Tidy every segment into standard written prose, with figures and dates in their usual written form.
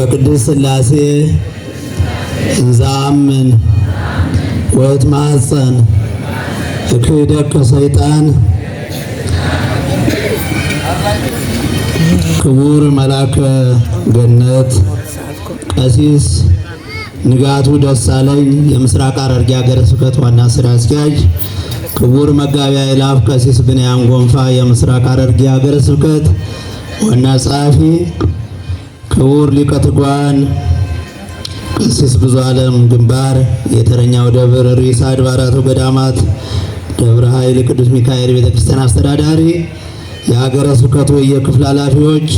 በቅድስት ሥላሴ እንዛምን ወትማፀን እክህደከ ሰይጣን ክቡር መልአከ ገነት ቀሲስ ንጋቱ ደሳለኝ የምስራቅ ሐረርጌ ሀገረ ስብከት ዋና ስራ አስኪያጅ፣ ክቡር መጋቢ አእላፍ ቀሲስ ብንያም ጎንፋ የምስራቅ ሐረርጌ ሀገረ ስብከት ዋና ጸሐፊ፣ ክቡር ሊቀ ትጉሃን ቀሲስ ብዙ ዓለም ግንባር የተረኛው ደብር ርዕሰ አድባራት ወገዳማት ደብረ ኃይል ቅዱስ ሚካኤል ቤተክርስቲያን አስተዳዳሪ፣ የሀገረ ስብከቱ የክፍል ኃላፊዎች፣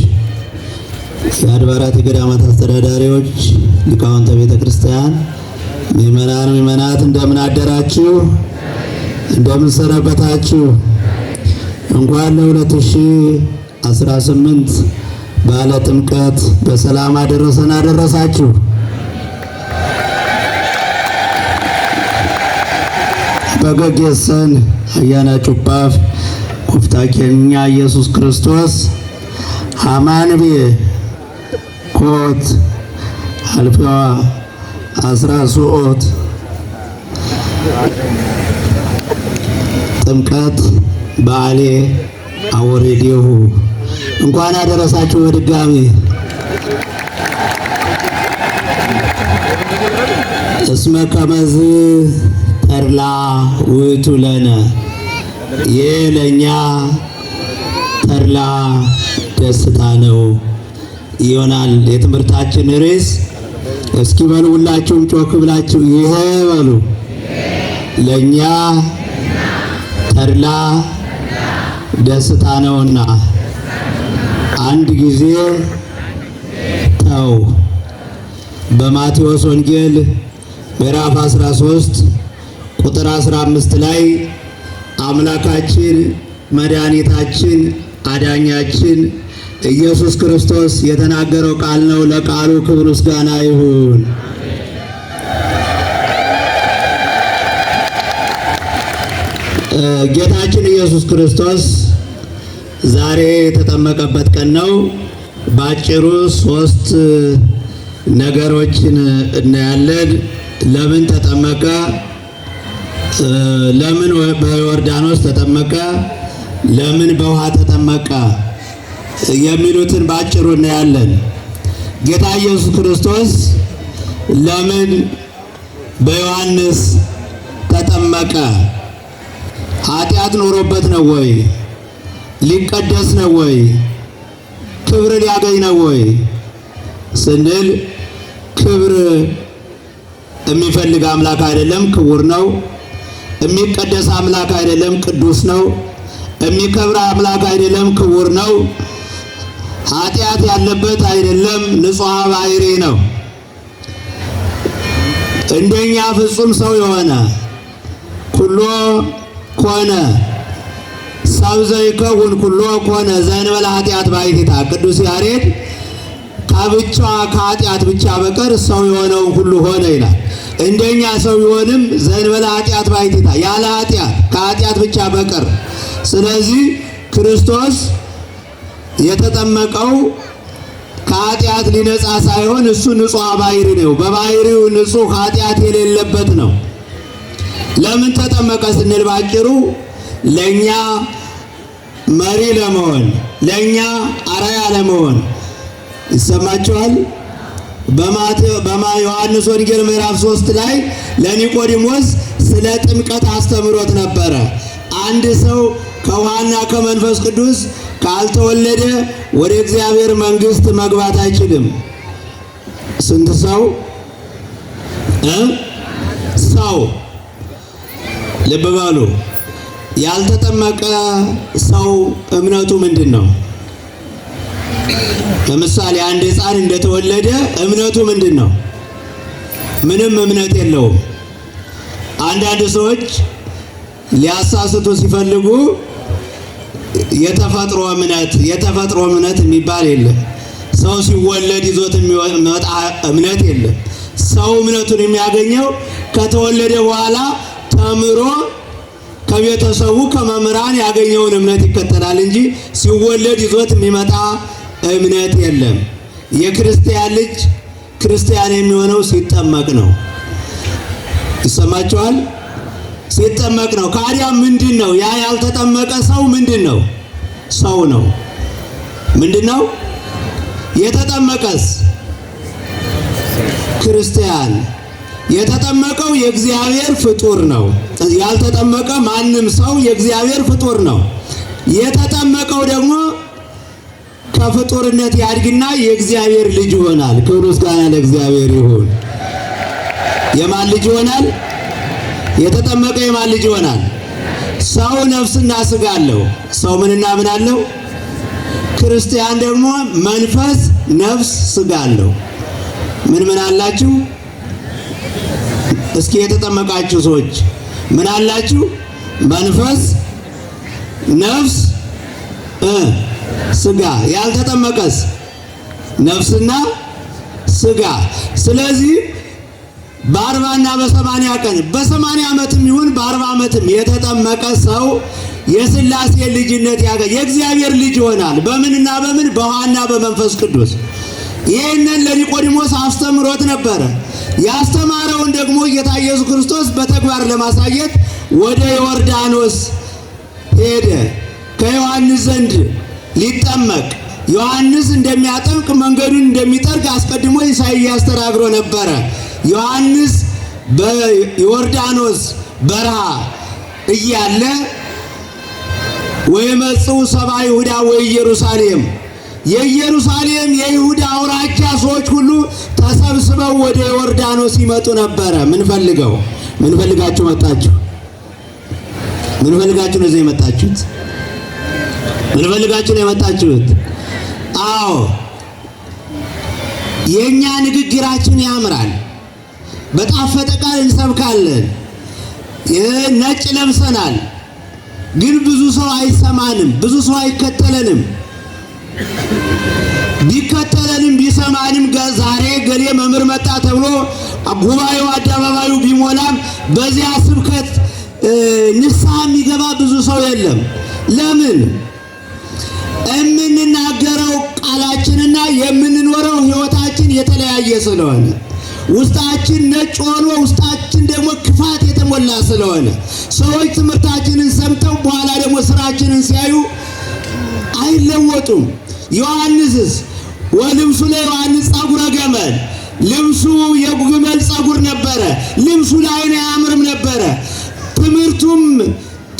የአድባራት የገዳማት አስተዳዳሪዎች፣ ሊቃውንተ ቤተክርስቲያን፣ ምእመናት እንደምን አደራችሁ? እንደምን ሰነበታችሁ? እንኳን ለ2018 በዓለ ጥምቀት በሰላም አደረሰን አደረሳችሁ። በገጌሰን አያና ጩጳፍ ኩፍታኬኛ ኢየሱስ ክርስቶስ ሃማንቤ ኮት አልፈዋ አስራሱኦት ጥምቀት በዓሌ አወሬዲሁ እንኳን አደረሳችሁ በድጋሚ። እስመ ከመዝ ተድላ ውእቱ ለነ፣ ይህ ለእኛ ተድላ ደስታ ነው ይሆናል የትምህርታችን ርዕስ። እስኪ በሉ ሁላችሁም ጮክ ብላችሁ ይሄ በሉ። ለእኛ ተድላ ደስታ ነውና አንድ ጊዜ ተው። በማቴዎስ ወንጌል ምዕራፍ 13 ቁጥር 15 ላይ አምላካችን መድኃኒታችን አዳኛችን ኢየሱስ ክርስቶስ የተናገረው ቃል ነው። ለቃሉ ክብር ምስጋና ይሁን። ጌታችን ኢየሱስ ክርስቶስ ዛሬ የተጠመቀበት ቀን ነው። ባጭሩ 3 ነገሮችን እናያለን። ለምን ተጠመቀ? ለምን በዮርዳኖስ ተጠመቀ? ለምን በውሃ ተጠመቀ? የሚሉትን ባጭሩ እናያለን። ጌታ ኢየሱስ ክርስቶስ ለምን በዮሐንስ ተጠመቀ? ኃጢአት ኖሮበት ነው ወይ? ሊቀደስ ነው ወይ? ክብር ሊያገኝ ነው ወይ ስንል ክብር የሚፈልግ አምላክ አይደለም፣ ክቡር ነው። የሚቀደስ አምላክ አይደለም፣ ቅዱስ ነው። የሚከብር አምላክ አይደለም፣ ክቡር ነው። ኃጢአት ያለበት አይደለም፣ ንጹሕ ባሕሪ ነው። እንደኛ ፍጹም ሰው የሆነ ኩሎ ኮነ ሰብእ ዘይከውን ኩሎ ኮነ ዘእንበለ ኃጢአት ባሕቲታ። ቅዱስ ያሬድ ከኃጢአት ብቻ በቀር ሰው የሆነውን ሁሉ ሆነ ይላል። እንደኛ ሰው ቢሆንም ዘእንበለ ኃጢአት ባሕቲታ፣ ያለ ኃጢአት ከኃጢአት ብቻ በቀር። ስለዚህ ክርስቶስ የተጠመቀው ከኃጢአት ሊነጻ ሳይሆን እሱ ንጹሕ ባሕሪ ነው። በባሕሪው ንጹሕ ኃጢአት የሌለበት ነው። ለምን ተጠመቀ ስንል ባጭሩ ለኛ መሪ ለመሆን፣ ለኛ አርአያ ለመሆን። ይሰማችኋል? በዮሐንስ ወንጌል ምዕራፍ 3 ላይ ለኒቆዲሞስ ስለ ጥምቀት አስተምሮት ነበረ። አንድ ሰው ከውሃና ከመንፈስ ቅዱስ ካልተወለደ ወደ እግዚአብሔር መንግሥት መግባት አይችልም። ስንት ሰው ሰው ልብ በሉ። ያልተጠመቀ ሰው እምነቱ ምንድን ነው? ለምሳሌ አንድ ሕፃን እንደተወለደ እምነቱ ምንድን ነው? ምንም እምነት የለውም። አንዳንድ ሰዎች ሊያሳስቱ ሲፈልጉ የተፈጥሮ እምነት የሚባል የለም። ሰው ሲወለድ ይዞት የሚወጣ እምነት የለም። ሰው እምነቱን የሚያገኘው ከተወለደ በኋላ ተምሮ ከቤተሰቡ ከመምህራን ያገኘውን እምነት ይከተላል እንጂ ሲወለድ ይዞት የሚመጣ እምነት የለም። የክርስቲያን ልጅ ክርስቲያን የሚሆነው ሲጠመቅ ነው። ይሰማችኋል? ሲጠመቅ ነው። ካዲያ ምንድን ነው? ያ ያልተጠመቀ ሰው ምንድን ነው? ሰው ነው። ምንድን ነው? የተጠመቀስ ክርስቲያን። የተጠመቀው የእግዚአብሔር ፍጡር ነው። ያልተጠመቀ ማንም ሰው የእግዚአብሔር ፍጡር ነው። የተጠመቀው ደግሞ ከፍጡርነት ያድግና የእግዚአብሔር ልጅ ይሆናል። ክብር ምስጋና ለእግዚአብሔር ይሁን። የማን ልጅ ይሆናል? የተጠመቀ የማን ልጅ ይሆናል? ሰው ነፍስና ስጋ አለው። ሰው ምንና ምን አለው? ክርስቲያን ደግሞ መንፈስ፣ ነፍስ፣ ስጋ አለው። ምን አላችሁ? እስኪ የተጠመቃችሁ ሰዎች ምን አላችሁ? መንፈስ፣ ነፍስ፣ ስጋ። ያልተጠመቀስ ነፍስና ስጋ። ስለዚህ በ40 እና በ80 ቀን በ80 ዓመትም ይሁን በ40 ዓመትም የተጠመቀ ሰው የሥላሴ ልጅነት ያገኝ የእግዚአብሔር ልጅ ይሆናል። በምንና በምን? በውሃና በመንፈስ ቅዱስ። ይህንን ለኒቆዲሞስ አስተምሮት ነበረ። ያስተማረውን ደግሞ ጌታ ኢየሱስ ክርስቶስ በተግባር ለማሳየት ወደ ዮርዳኖስ ሄደ። ከዮሐንስ ዘንድ ሊጠመቅ ዮሐንስ እንደሚያጠምቅ መንገዱን እንደሚጠርግ አስቀድሞ ኢሳይያስ ተናግሮ ነበረ። ዮሐንስ በዮርዳኖስ በረሃ እያለ ወይመጽኡ ሰብአ ይሁዳ ወኢየሩሳሌም የኢየሩሳሌም የይሁዳ አውራጃ ሰዎች ሁሉ ተሰብስበው ወደ ዮርዳኖስ ይመጡ ነበረ። ምን ፈልጋችሁ መጣችሁ? ምን ፈልጋችሁ ነው የመጣችሁት? ምን ፈልጋችሁ ነው የመጣችሁት? አዎ የኛ ንግግራችን ያምራል። በጣፈጠ ቃል እንሰብካለን። ነጭ ለብሰናል። ግን ብዙ ሰው አይሰማንም። ብዙ ሰው አይከተለንም። ቢከተለንም ቢሰማንም ዛሬ ገሌ መምህር መጣ ተብሎ ጉባኤው አደባባዩ ቢሞላም በዚያ ስብከት ንስሐ የሚገባ ብዙ ሰው የለም። ለምን? የምንናገረው ቃላችንና የምንኖረው ሕይወታችን የተለያየ ስለሆነ፣ ውስጣችን ነጭ ሆኖ ውስጣችን ደግሞ ክፋት የተሞላ ስለሆነ ሰዎች ትምህርታችንን ሰምተው በኋላ ደግሞ ስራችንን ሲያዩ አይለወጡም። ዮሐንስስ ወልብሱ ለዮሐንስ ጸጉረ ገመል፣ ልብሱ የግመል ጸጉር ነበረ። ልብሱ ለዓይን አያምርም ነበረ። ትምህርቱም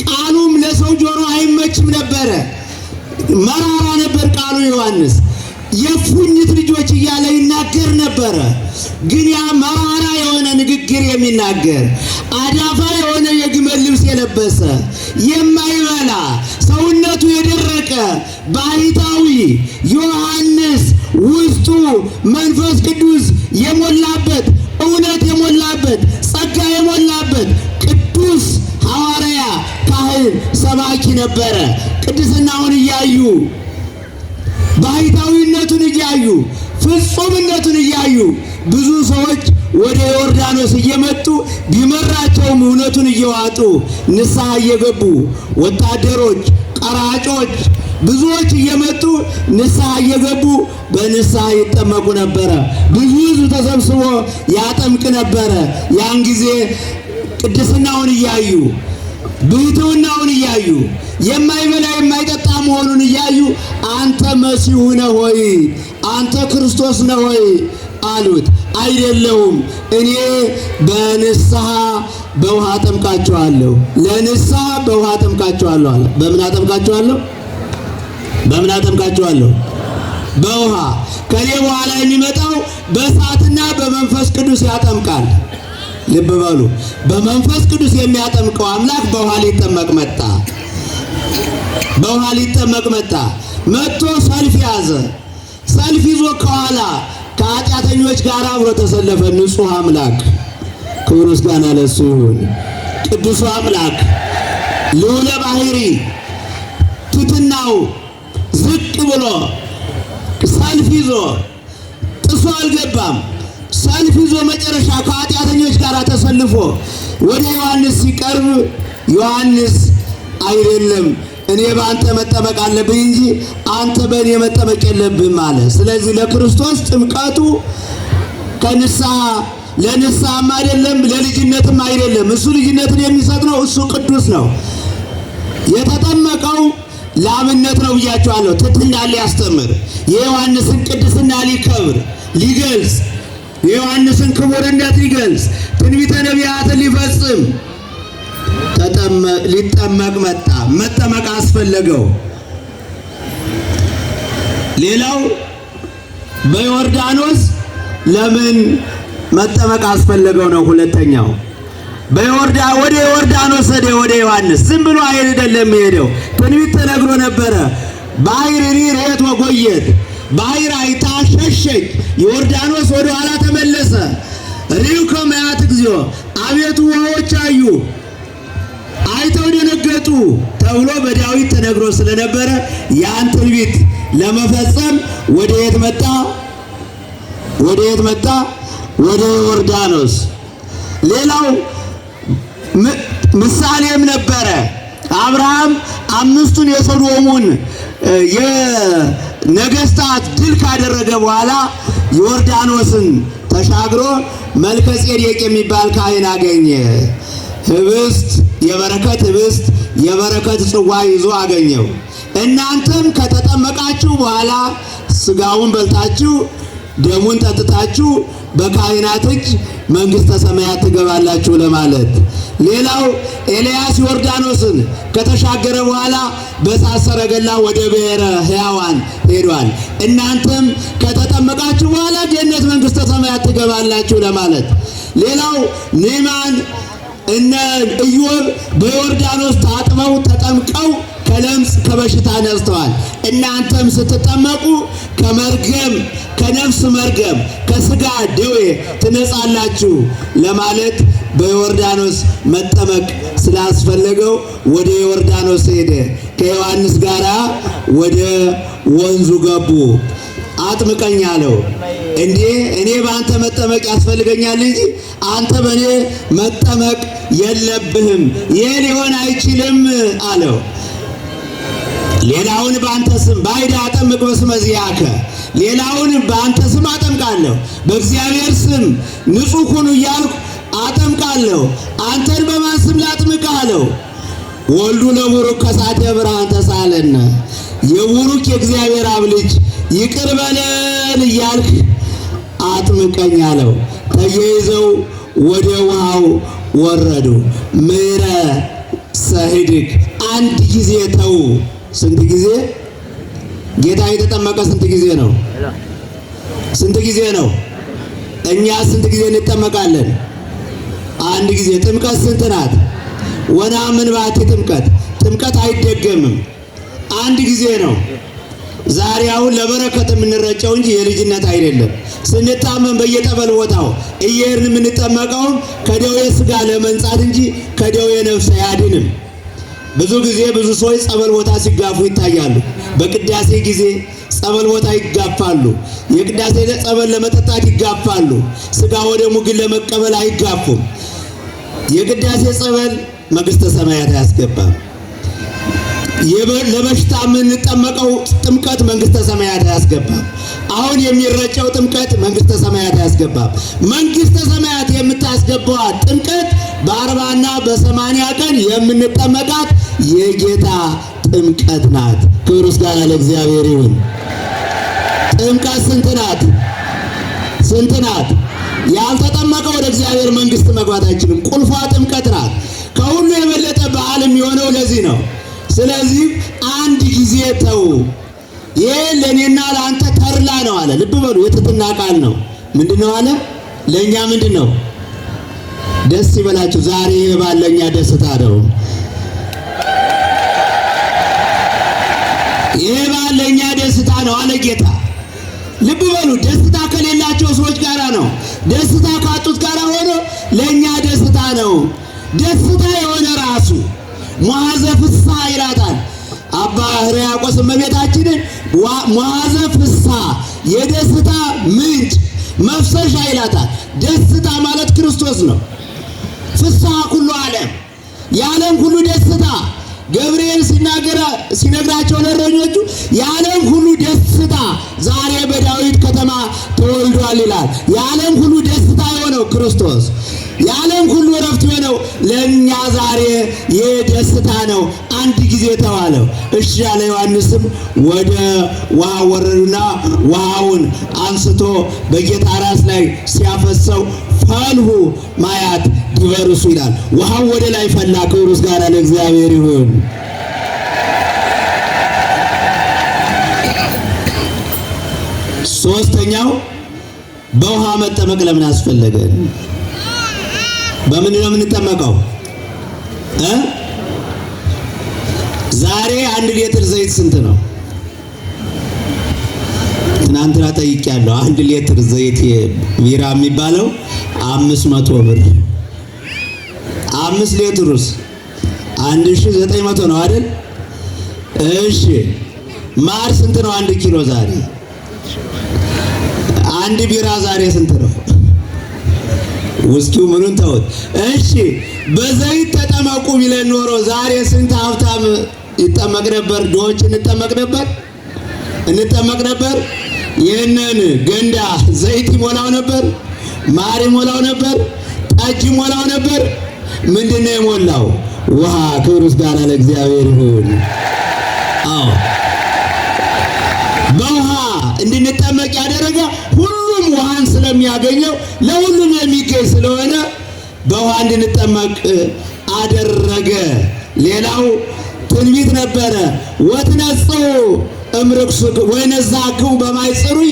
ቃሉም ለሰው ጆሮ አይመችም ነበረ። መራራ ነበር ቃሉ። ዮሐንስ የፉኝት ልጆች እያለ ይናገር ነበረ። ግን ያ መራራ የሆነ ንግግር የሚናገር አዳፋ የሆነ የግመል ልብስ የለበሰ የማይበላ ሰውነቱ የደረቀ ባሕታዊ ዮሐንስ ውስጡ መንፈስ ቅዱስ የሞላበት እውነት የሞላበት ጸጋ የሞላበት ቅዱስ ሐዋርያ፣ ካህን፣ ሰባኪ ነበረ። ቅድስናውን እያዩ ባሕታዊነቱን እያዩ ፍጹምነቱን እያዩ ብዙ ሰዎች ወደ ዮርዳኖስ እየመጡ ቢመራቸውም እውነቱን እየዋጡ ንስሐ እየገቡ ወታደሮች፣ ቀራጮች ብዙዎች እየመጡ ንስሐ እየገቡ በንስሐ ይጠመቁ ነበረ። ብዙ ሕዝብ ተሰብስቦ ያጠምቅ ነበረ። ያን ጊዜ ቅድስናውን እያዩ ብሕትውናውን እያዩ የማይበላ የማይጠጣ መሆኑን እያዩ አንተ መሲሁ ነህ ሆይ? አንተ ክርስቶስ ነህ ሆይ አሉት። አይደለሁም፣ እኔ በንስሐ በውሃ አጠምቃችኋለሁ። ለንስሐ በውሃ አጠምቃችኋለሁ አለ። በምን አጠምቃችኋለሁ? በምን አጠምቃችኋለሁ? በውሃ። ከኔ በኋላ የሚመጣው በእሳትና በመንፈስ ቅዱስ ያጠምቃል። ልብ በሉ። በመንፈስ ቅዱስ የሚያጠምቀው አምላክ በውሃ ሊጠመቅ መጣ። በውሃ ሊጠመቅ መጣ። መጥቶ ሰልፍ ያዘ። ሰልፍ ይዞ ከኋላ ከኃጢአተኞች ጋር አብሮ ተሰለፈ። ንጹሕ አምላክ፣ ክብር ምስጋና ለእሱ ይሁን። ቅዱሱ አምላክ ልዑለ ባሕሪ ትሕትናው ዝቅ ብሎ ሰልፍ ይዞ ጥሶ አልገባም። ሰልፍ ይዞ መጨረሻ ከኃጢአተኞች ጋር ተሰልፎ ወደ ዮሐንስ ሲቀርብ ዮሐንስ አይደለም እኔ በአንተ መጠመቅ አለብኝ እንጂ አንተ በእኔ መጠመቅ የለብህም አለ። ስለዚህ ለክርስቶስ ጥምቀቱ ለንስሐም አይደለም ለልጅነትም አይደለም። እሱ ልጅነትን የሚሰጥ ነው። እሱ ቅዱስ ነው። የተጠመቀው ለአብነት ነው ብያቸዋለሁ። ትሕትና ሊያስተምር፣ የዮሐንስን ቅድስና ሊከብር ሊገልጽ፣ የዮሐንስን ክቡርነት ሊገልጽ፣ ትንቢተ ነቢያትን ሊፈጽም ሊጠመቅ መጣ። መጠመቅ አስፈለገው። ሌላው በዮርዳኖስ ለምን መጠመቅ አስፈለገው ነው። ሁለተኛው ወደ ዮርዳኖስ ሄደ። ወደ ዮሐንስ ዝም ብሎ አይደለም የሄደው። ትንቢት ተነግሮ ነበረ። ባሕር ሪት ወጎየት፣ ባሕር አይታ ሸሸች፣ ዮርዳኖስ ወደ ኋላ ተመለሰ። ሪው ከመያት እግዚኦ፣ አቤቱ ውኆች አዩ አይተው ደነገጡ ተብሎ በዳዊት ተነግሮ ስለነበረ ያን ትንቢት ለመፈጸም ወደ የት መጣ? ወደ ዮርዳኖስ። ሌላው ምሳሌም ነበረ። አብርሃም 5ቱን የሶዶሙን የነገስታት ድል ካደረገ በኋላ ዮርዳኖስን ተሻግሮ መልከ ጼዴቅ የሚባል ካህን አገኘ። ህብስት፣ የበረከት ህብስት፣ የበረከት ጽዋ ይዞ አገኘው። እናንተም ከተጠመቃችሁ በኋላ ስጋውን በልታችሁ ደሙን ጠጥታችሁ በካህናት እጅ መንግሥተ ሰማያት ትገባላችሁ ለማለት። ሌላው ኤልያስ ዮርዳኖስን ከተሻገረ በኋላ በእሳት ሰረገላ ወደ ብሔረ ሕያዋን ሄዷል። እናንተም ከተጠመቃችሁ በኋላ ገነት መንግሥተ ሰማያት ትገባላችሁ ለማለት። ሌላው ኒማን እነ ኢዮብ በዮርዳኖስ ታጥበው ተጠምቀው ከለምጽ ከበሽታ ነጽተዋል። እናንተም ስትጠመቁ ከመርገም ከነፍስ መርገም ከስጋ ደዌ ትነጻላችሁ ለማለት በዮርዳኖስ መጠመቅ ስላስፈለገው ወደ ዮርዳኖስ ሄደ። ከዮሐንስ ጋር ወደ ወንዙ ገቡ። አጥምቀኝ አለው። እንዴ እኔ በአንተ መጠመቅ ያስፈልገኛል እንጂ አንተ በእኔ መጠመቅ የለብህም፣ ይህ ሊሆን አይችልም አለው። ሌላውን በአንተ ስም ባይዳ አጠምቅ በስመ ዚአከ፣ ሌላውን በአንተ ስም አጠምቃለሁ፣ በእግዚአብሔር ስም ንጹሕ ሁኑ እያልኩ አጠምቃለሁ። አንተን በማን ስም ላጥምቅ አለው። ወልዱ ለቡሩክ ከሳቴ ብርሃን ተሳለነ፣ የቡሩክ የእግዚአብሔር አብ ልጅ ይቅር በለን እያልክ አጥምቀኝ አለው። ተያይዘው ወደ ውሃው ወረዱ። ምረ ሰህድግ አንድ ጊዜ ተው። ስንት ጊዜ ጌታ የተጠመቀ ስንት ጊዜ ነው? ስንት ጊዜ ነው? እኛ ስንት ጊዜ እንጠመቃለን? አንድ ጊዜ። ጥምቀት ስንት ናት? ወናምን ባቲ ጥምቀት አይደገምም፣ አንድ ጊዜ ነው። ዛሬ አሁን ለበረከት የምንረጨው እንጂ የልጅነት አይደለም። ስንታመም በየጠበል ቦታው እየሄድን የምንጠመቀው ከደዌ ስጋ ለመንጻት እንጂ ከደዌ ነፍስ አያድንም። ብዙ ጊዜ ብዙ ሰዎች ጸበል ቦታ ሲጋፉ ይታያሉ። በቅዳሴ ጊዜ ጸበል ቦታ ይጋፋሉ። የቅዳሴ ጸበል ለመጠጣት ይጋፋሉ። ስጋ ወደሙ ግን ለመቀበል አይጋፉም። የቅዳሴ ጸበል መንግሥተ ሰማያት አያስገባም። ለበሽታ የምንጠመቀው ጥምቀት መንግሥተ ሰማያት አያስገባም። አሁን የሚረጨው ጥምቀት መንግሥተ ሰማያት አያስገባም። መንግሥተ ሰማያት የምታስገባዋ ጥምቀት በ40 እና በ80 ቀን የምንጠመቃት የጌታ ጥምቀት ናት። ክብር ምስጋና ለእግዚአብሔር ይሁን። ጥምቀት ስንት ናት? ስንት ናት? ያልተጠመቀ ወደ እግዚአብሔር መንግሥት መግባት አይችልም። ቁልፏ ጥምቀት ናት። ከሁሉ የበለጠ በዓል የሚሆነው ለዚህ ነው። ስለዚህ አንድ ጊዜ ተው። ይሄ ለኔና ለአንተ ተርላ ነው አለ። ልብ በሉ፣ የትህትና ቃል ነው። ምንድነው አለ? ለኛ ምንድነው? ደስ ይበላችሁ። ዛሬ ባለኛ ደስታ ነው። ይሄ ባለኛ ደስታ ነው አለ ጌታ። ልብ በሉ፣ ደስታ ከሌላቸው ሰዎች ጋራ ነው። ደስታ ካጡት ጋራ ሆኖ ለኛ ደስታ ነው። ደስታ የሆነ ራሱ መዋዘ ፍስሐ ይላታል አባ ሕርያቆስ እመቤታችንን። መዋዘ ፍስሐ የደስታ ምንጭ መፍሰሻ ይላታል። ደስታ ማለት ክርስቶስ ነው። ፍስሐ ኩሉ ዓለም፣ የዓለም ሁሉ ደስታ። ገብርኤል ሲናገር ሲነግራቸው ለእረኞቹ የዓለም ሁሉ ደስታ ዛሬ በዳዊት ከተማ ተወልዷል ይላል። የዓለም ሁሉ ደስታ የሆነው ክርስቶስ፣ የዓለም ሁሉ ረፍት የሆነው ለእኛ ዛሬ የደስታ ነው አንድ ጊዜ ተባለው። እሺ ያለ ዮሐንስም ወደ ውሃ ወረዱና ውሃውን አንስቶ በጌታ ራስ ላይ ሲያፈሰው ፈልሁ ማያት ዲበርሱ ይላል። ውሃው ወደ ላይ ፈላ። ክብር ምስጋና ለእግዚአብሔር ይሁን። ሶስተኛው በውሃ መጠመቅ ለምን አስፈለገ? በምን ነው የምንጠመቀው? ዛሬ 1 ሊትር ዘይት ስንት ነው? ትናንትና ጠይቄያለሁ። 1 ሊትር ዘይት ቢራ የሚባለው 500 ብር። 5 ሊትሩስ 1900 ነው አይደል? እሺ ማር ስንት ነው? 1 ኪሎ ዛሬ። 1 ቢራ ዛሬ ስንት ነው? ውስኪው ምኑን ተውት። እሺ በዘይት ተጠመቁ ቢለን ኖሮ ዛሬ ስንት ሀብታም ይጠመቅ ነበር? ድሆች እንጠመቅ ነበር። ይህንን ገንዳ ዘይት ይሞላው ነበር፣ ማር ይሞላው ነበር፣ ጠጅ ይሞላው ነበር። ምንድነው የሞላው? ውሃ። ክብር ምስጋና ለእግዚአብሔር ይሁን። አዎ በውሃ እንድንጠመቅ ያደረገ ሁሉም ውሃን ስለሚያገኘው ለሁሉም የሚገኝ ስለሆነ በውሃ እንድንጠመቅ አደረገ። ሌላው ትንቢት ነበረ። ወትነጽኡ እምርክሱክሙ ወይነዛክሙ በማይጽሩይ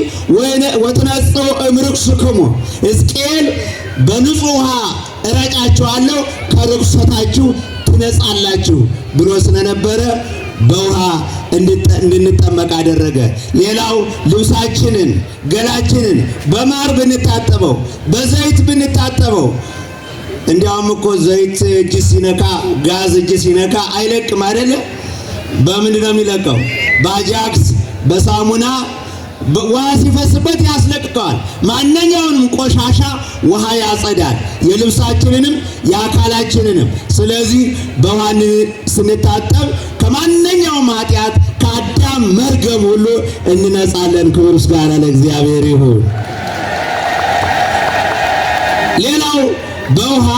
ወትነጽኡ እምርክሱክሙ፣ ሕዝቅኤል በንጹህ ውሃ እረጫችኋለሁ ከርኩሰታችሁ ትነጻላችሁ ብሎ ስለነበረ በውሃ እንድንጠመቅ አደረገ። ሌላው ልብሳችንን ገላችንን በማር ብንታጠበው በዘይት ብንታጠበው፣ እንዲያውም እኮ ዘይት እጅ ሲነካ ጋዝ እጅ ሲነካ አይለቅም አይደለ? በምንድን ነው የሚለቀው? በአጃክስ በሳሙና ውሃ ሲፈስበት ያስለቅቀዋል። ማንኛውንም ቆሻሻ ውሃ ያጸዳል፣ የልብሳችንንም የአካላችንንም። ስለዚህ በውሃ ስንታጠብ ከማንኛውም ኃጢአት ከአዳም መርገም ሁሉ እንነጻለን። ክብር ምስጋና ለእግዚአብሔር ይሁን። ሌላው በውሃ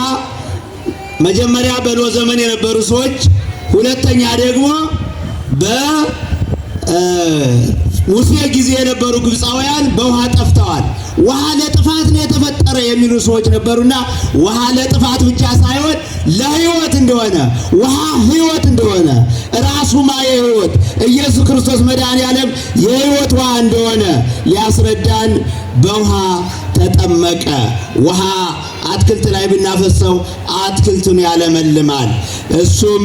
መጀመሪያ በኖህ ዘመን የነበሩ ሰዎች፣ ሁለተኛ ደግሞ በሙሴ ጊዜ የነበሩ ግብፃውያን በውሃ ጠፍተዋል። ውሃ ለጥፋት ነው የተፈጠረ የሚሉ ሰዎች ነበሩና ውሃ ለጥፋት ብቻ ሳይሆን ለሕይወት እንደሆነ፣ ውሃ ሕይወት እንደሆነ፣ ራሱ ማየ ሕይወት ኢየሱስ ክርስቶስ መድኃኔዓለም የሕይወት ውሃ እንደሆነ ሊያስረዳን በውሃ ተጠመቀ። ውሃ አትክልት ላይ ብናፈሰው አትክልቱን ያለመልማል። እሱም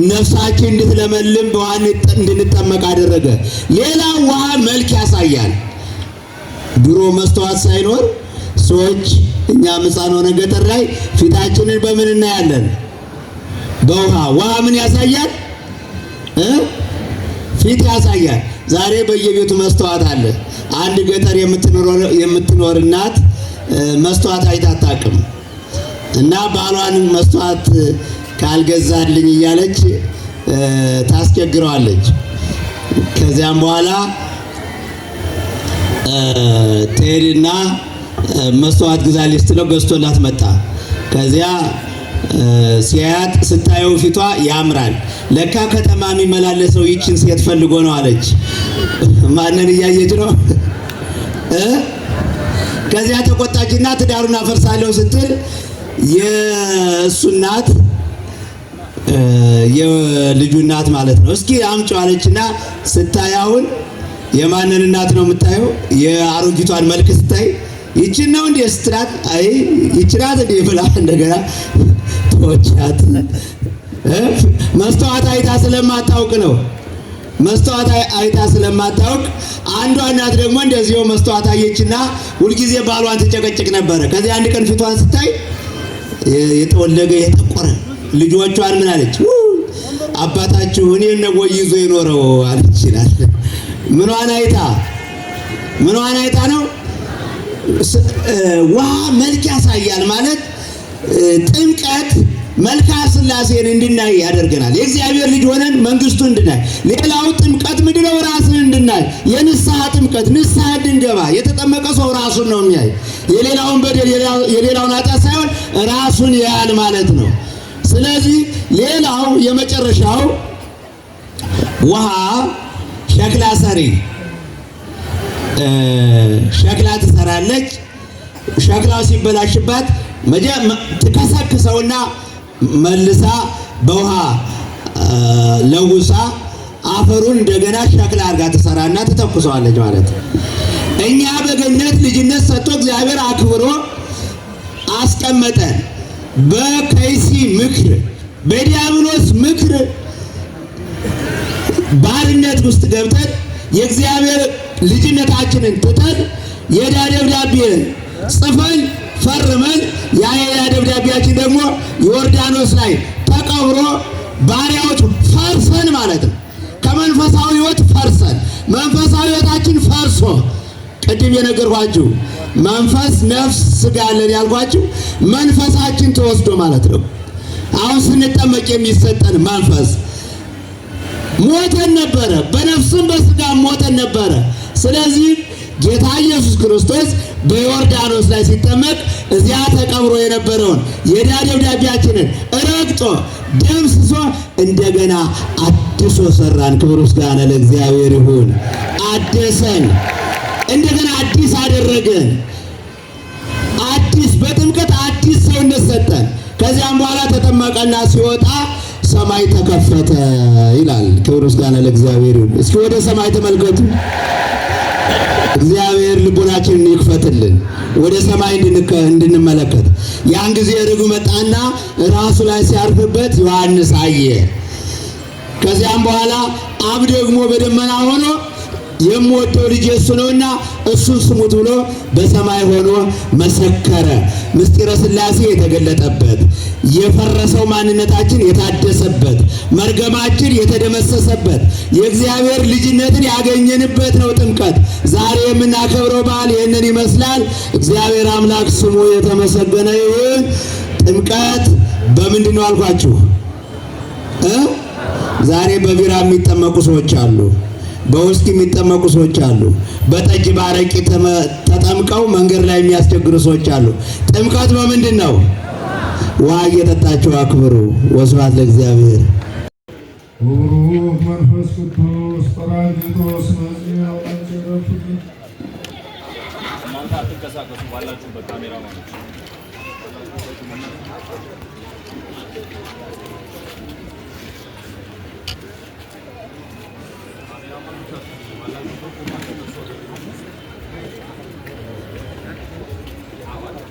ነፍሳችን እንድትለመልም በውሃ እንድንጠመቅ አደረገ። ሌላ ውሃ መልክ ያሳያል። ድሮ መስተዋት ሳይኖር ሰዎች እኛ ሕፃን ሆነን ገጠር ላይ ፊታችንን በምን እናያለን? በውሃ። ውሃ ምን ያሳያል? ፊት ያሳያል። ዛሬ በየቤቱ መስተዋት አለ። አንድ ገጠር የምትኖር እናት መስተዋት አይታ አታውቅም እና ባሏን መስተዋት ካልገዛልኝ እያለች ታስቸግረዋለች። ከዚያም በኋላ ትሄድና መስተዋት ግዛልኝ ስትለው ገዝቶላት መጣ። ከዚያ ሲያያት ስታየው ፊቷ ያምራል። ለካ ከተማ የሚመላለሰው ይችን ሴት ፈልጎ ነው አለች። ማንን እያየች ነው? ከዚያ ተቆጣችና ትዳሩን አፈርሳለሁ ስትል የእሱ እናት የልጁ እናት ማለት ነው እስኪ አምጪው አለችና ስታያውን የማንን እናት ነው የምታየው? የአሮጊቷን መልክ ስታይ ይችን ነው እንዴ ስትላት፣ አይ ይችላል እንዴ ብላ እንደገና ተወቻት። መስተዋት አይታ ስለማታውቅ ነው። መስተዋት አይታ ስለማታውቅ አንዷ እናት ደግሞ እንደዚሁ መስተዋት አየችና ሁልጊዜ ባሏን ትጨቀጭቅ ነበረ። ከዚህ አንድ ቀን ፊቷን ስታይ የጠወለገ የጠቆረ ልጆቿን ምን አለች? አባታችሁ እኔን ነው ይዞ የኖረው አለች ይላል። ምኗን አይታ ነው? ውሃ መልክ ያሳያል ማለት ጥምቀት መልካ ሥላሴን እንድናይ ያደርገናል። የእግዚአብሔር ልጅ ሆነን መንግስቱ እንድናይ። ሌላው ጥምቀት ምንድነው? ራስን እንድናይ። የንስሐ ጥምቀት ንስሐ እንድንገባ። የተጠመቀ ሰው ራሱን ነው የሚያይ። የሌላውን በደል የሌላውን ኃጢአት ሳይሆን ራሱን ያያል ማለት ነው። ስለዚህ ሌላው የመጨረሻው ውሃ ሸክላ ሰሪ ሸክላ ትሰራለች። ሸክላው ሲበላሽባት ትከሰክሰውና መልሳ በውሃ ለውሳ አፈሩን እንደገና ሸክላ አድርጋ ትሰራና ትተኩሰዋለች ማለት ነው። እኛ በገነት ልጅነት ሰጥቶ እግዚአብሔር አክብሮ አስቀመጠን። በከይሲ ምክር በዲያብሎስ ምክር ባርነት ውስጥ ገብተን የእግዚአብሔር ልጅነታችንን ትተን የዕዳ ደብዳቤ ጽፈን ፈርመን ያ ደብዳቤያችን ደግሞ ዮርዳኖስ ላይ ተቀብሮ ባሪያዎች ፈርሰን ማለት ነው። ከመንፈሳዊ ሕይወት ፈርሰን መንፈሳዊ ሕይወታችን ፈርሶ ቅድም የነገርኳችሁ መንፈስ ነፍስ ስጋ አለን ያልኳችሁ መንፈሳችን ተወስዶ ማለት ነው። አሁን ስንጠመቅ የሚሰጠን መንፈስ ሞተን ነበረ፣ በነፍስም በስጋም ሞተን ነበረ። ስለዚህ ጌታ ኢየሱስ ክርስቶስ በዮርዳኖስ ላይ ሲጠመቅ እዚያ ተቀብሮ የነበረውን የዕዳ ደብዳቤያችንን ረግጦ ደምስሶ እንደገና አድሶ ሰራን። ክብር ምስጋና ለእግዚአብሔር ይሁን። አደሰን፣ እንደገና አዲስ አደረገን። አዲስ በጥምቀት አዲስ ሰውነት ሰጠን። ከዚያም በኋላ ተጠመቀና ሲወጣ ሰማይ ተከፈተ ይላል። ክብር ምስጋና ለእግዚአብሔር ይሁን። እስኪ ወደ ሰማይ ተመልከቱ። እግዚአብሔር ልቦናችንን ይክፈትልን ወደ ሰማይ እንድንመለከት። ያን ጊዜ ርግብ መጣና ራሱ ላይ ሲያርፍበት ዮሐንስ አየ። ከዚያም በኋላ አብ ደግሞ በደመና ሆኖ የምወደው ልጅ እሱ ነውና እሱን ስሙት ብሎ በሰማይ ሆኖ መሰከረ። ምስጢረ ሥላሴ የተገለጠበት፣ የፈረሰው ማንነታችን የታደሰበት፣ መርገማችን የተደመሰሰበት፣ የእግዚአብሔር ልጅነትን ያገኘንበት ነው ጥምቀት። ዛሬ የምናከብረው በዓል ይህንን ይመስላል። እግዚአብሔር አምላክ ስሙ የተመሰገነ ይሁን። ጥምቀት በምንድን ነው አልኳችሁ? ዛሬ በቢራ የሚጠመቁ ሰዎች አሉ። በውስኪ የሚጠመቁ ሰዎች አሉ። በጠጅ ባረቂ ተጠምቀው መንገድ ላይ የሚያስቸግሩ ሰዎች አሉ። ጥምቀት በምንድን ነው? ውሃ እየጠጣችሁ አክብሩ። ወስብሐት ለእግዚአብሔር። መንፈስ ቅዱስ ጰራቅሊጦስ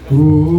Oh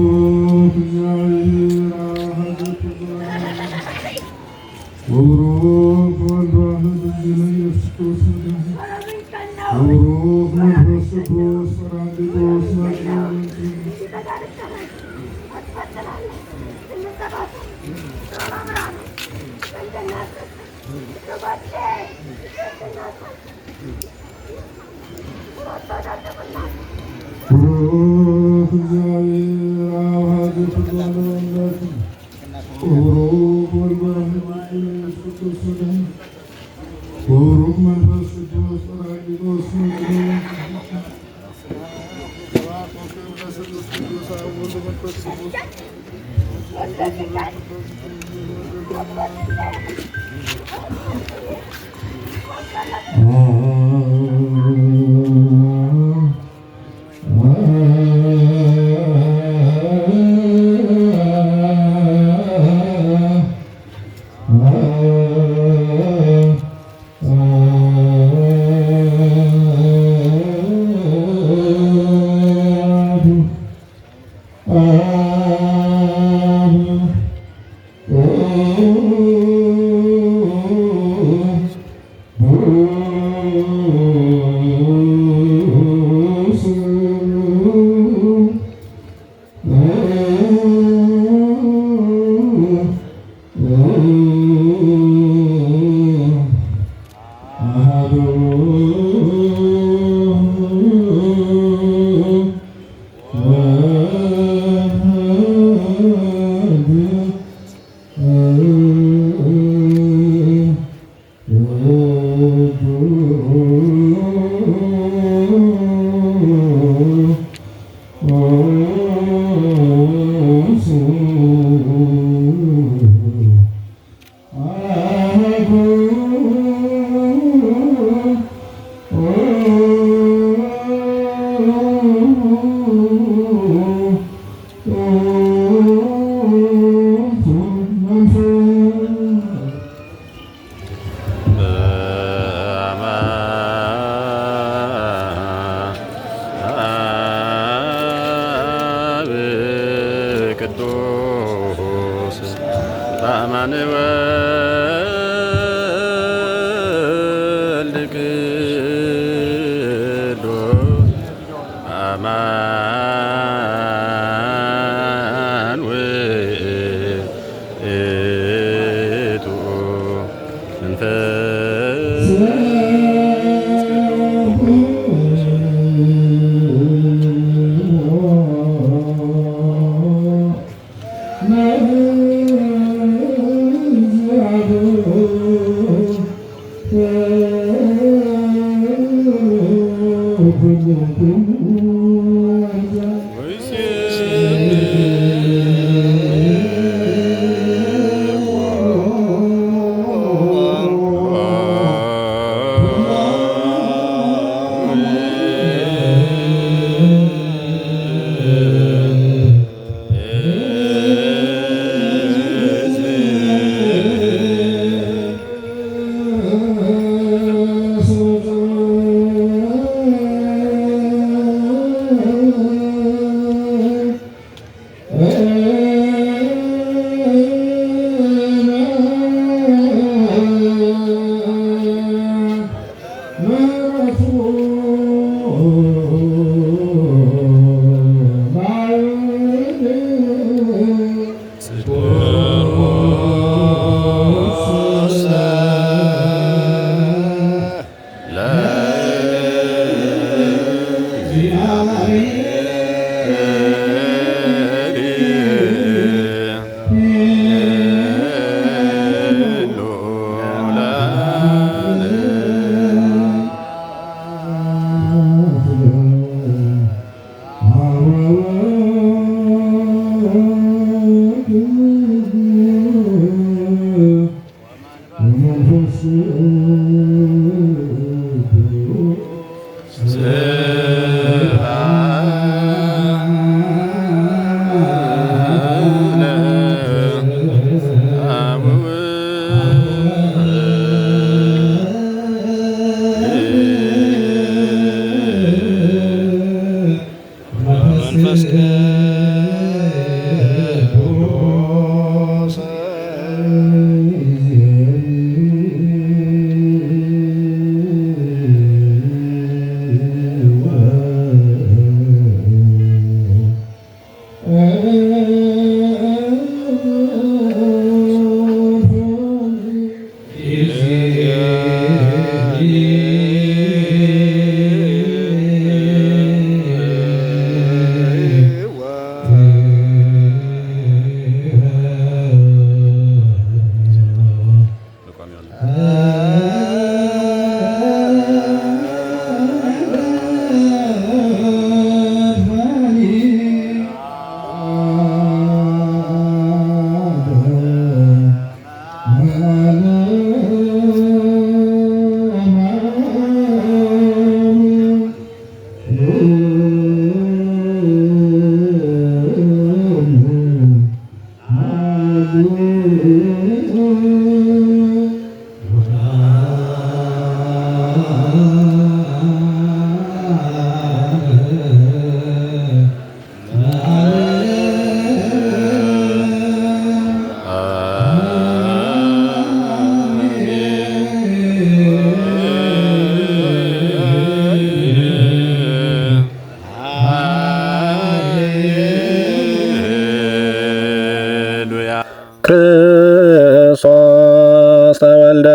ክርስቶስ ተወልደ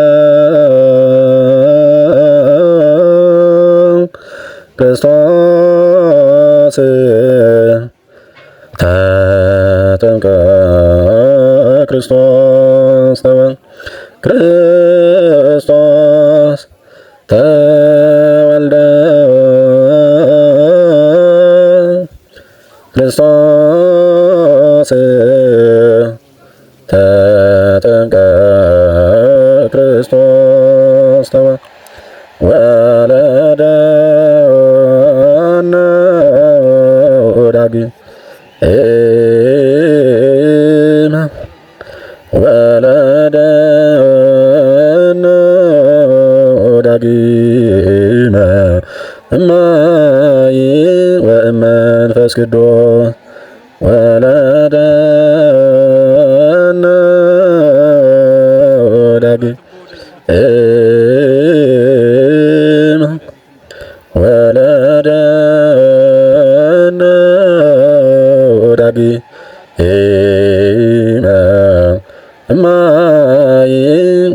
ክርስቶስ ተጠምቀ ክርስቶስ ክርስቶስ ተወልደ ክርስቶስ ተጠምቀ ዳግመ እማይ ወእመንፈስ ቅዱስ ወለደነ ዳግመ ወለደነ ዳግመ እማይ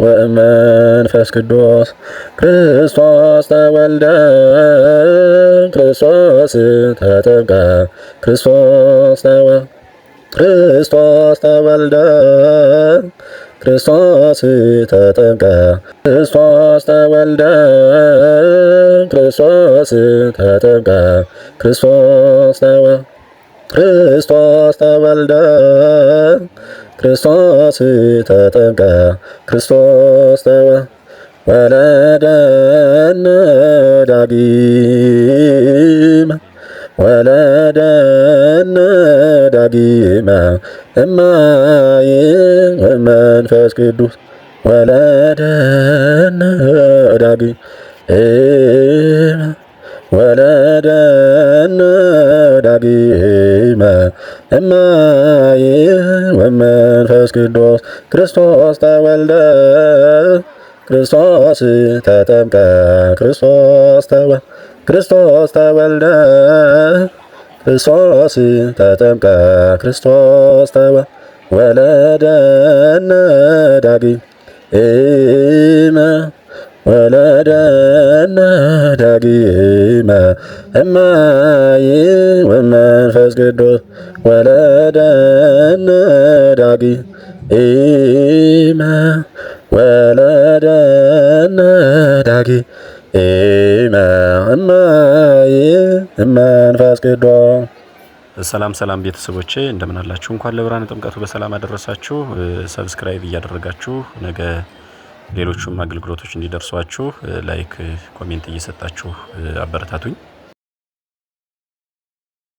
ወእመንፈስ ቅዱስ ክርስቶስ ተወልደ ክርስቶስ ተጠምቀ ክርስቶስ ተወልደ ክርስቶስ ተጠምቀ ክርስቶስ ተወልደ ክርስቶስ ተጠምቀ ክርስቶስ ተወልደ ክርስቶስ ተጠምቀ ክርስቶስ ወለደነ ዳግመ ወለደነ ዳግመ እማይ ወመንፈስ ቅዱስ ወለደነ ዳግመ ወለደነ ዳግመ እማይ ወመንፈስ ቅዱስ ክርስቶስ ተወልደ ክርስቶስ ተጠምቀ ክርስቶስ ተወልደ ክርስቶስ ተጠምቀ ክርስቶስ ወለደነ ዳግመ ወለደነ ዳግመ እማይ ወመንፈስ ቅዱስ ወለደነ ዳግመ ወለደነ ዳግመ እማይ መንፈስ ቅዱስ። ሰላም ቤተሰቦቼ እንደምን አላችሁ? እንኳን ለብርሃነ ጥምቀቱ በሰላም አደረሳችሁ። ሰብስክራይብ እያደረጋችሁ ነገ ሌሎቹም አገልግሎቶች እንዲደርሷችሁ ላይክ፣ ኮሜንት እየሰጣችሁ አበረታቱኝ።